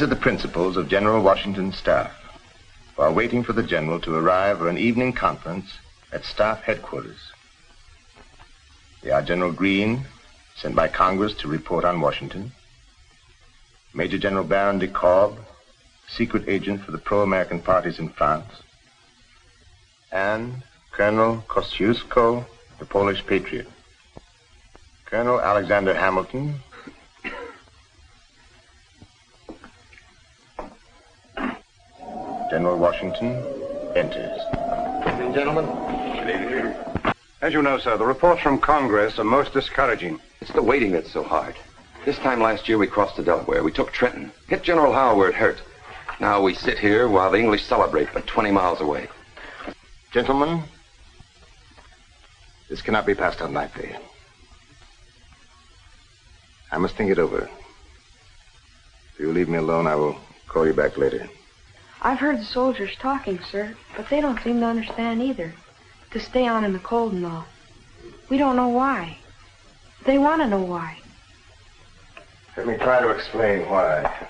are the principals of General Washington's staff while waiting for the general to arrive for an evening conference at staff headquarters. They are General Greene, sent by Congress to report on Washington; Major General Baron de Kalb, secret agent for the pro-American parties in France; and Colonel Kosciuszko, the Polish patriot; Colonel Alexander Hamilton; General Washington enters. Good evening, gentlemen. Good evening. As you know, sir, the reports from Congress are most discouraging. It's the waiting that's so hard. This time last year, we crossed the Delaware. We took Trenton, hit General Howe where it hurt. Now we sit here while the English celebrate, but 20 miles away. Gentlemen, this cannot be passed on lightly. I must think it over. If you leave me alone, I will call you back later. I've heard the soldiers talking, sir, but they don't seem to understand either. To stay on in the cold and all. We don't know why. They want to know why. Let me try to explain why.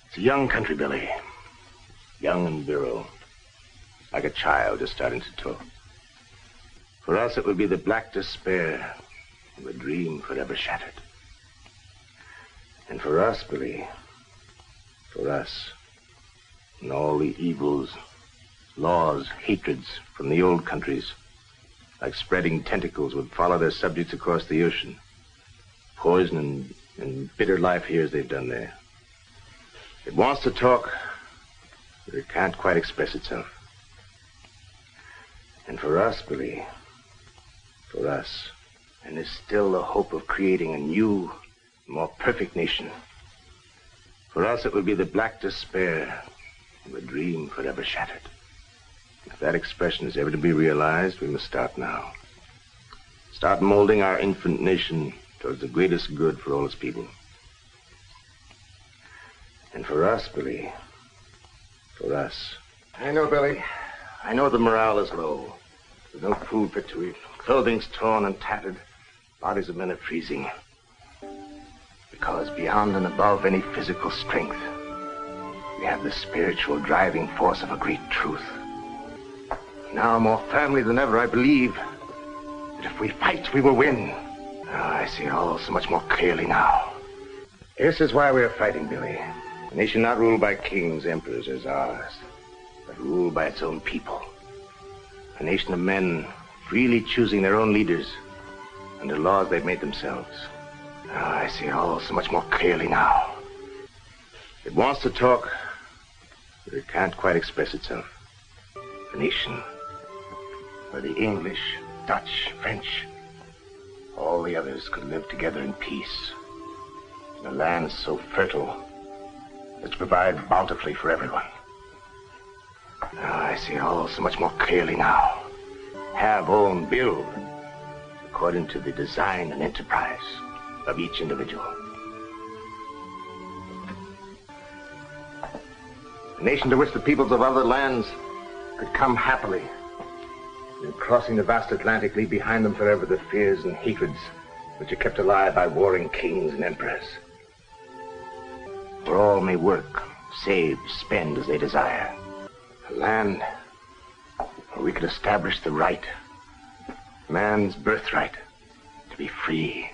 It's a young country, Billy. Young and virile. Like a child just starting to talk. For us, it would be the black despair of a dream forever shattered. And for us, Billy, for us, and all the evils, laws, hatreds from the old countries, like spreading tentacles, would follow their subjects across the ocean. Poison and bitter life here as they've done there. It wants to talk, but it can't quite express itself. And for us, Billy, for us, and there's still the hope of creating a new, more perfect nation. For us, it would be the black despair of a dream forever shattered. If that expression is ever to be realized, we must start now. Start molding our infant nation towards the greatest good for all its people. And for us, Billy, for us. I know, Billy. I know the morale is low. There's no food fit to eat. Clothing's torn and tattered. Bodies of men are freezing. Because beyond and above any physical strength, we have the spiritual driving force of a great truth. Now, more firmly than ever, I believe that if we fight, we will win. Oh, I see it all so much more clearly now. This is why we are fighting, Billy. A nation not ruled by kings, emperors, as ours, but ruled by its own people. A nation of men freely choosing their own leaders under laws they've made themselves. Oh, I see it all so much more clearly now. It wants to talk, but it can't quite express itself. A nation where the English, Dutch, French, all the others could live together in peace. In a land so fertile as to provide bountifully for everyone. Oh, I see it all so much more clearly now. Have, own, build, according to the design and enterprise of each individual. A nation to which the peoples of other lands could come happily, and crossing the vast Atlantic, leave behind them forever the fears and hatreds which are kept alive by warring kings and emperors. Where all may work, save, spend as they desire. A land where we could establish the right, man's birthright, to be free.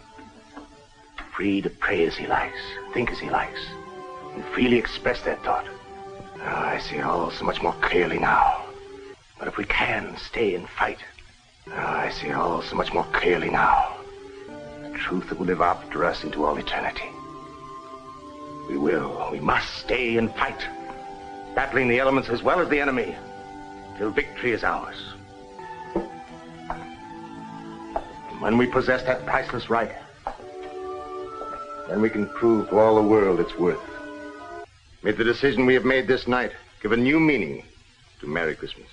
Free to pray as he likes, think as he likes, and freely express that thought. Oh, I see it all so much more clearly now. But if we can stay and fight, oh, I see it all so much more clearly now. The truth that will live after us into all eternity. We must stay and fight, battling the elements as well as the enemy, till victory is ours. And when we possess that priceless right, then we can prove to all the world its worth. May the decision we have made this night give a new meaning to Merry Christmas.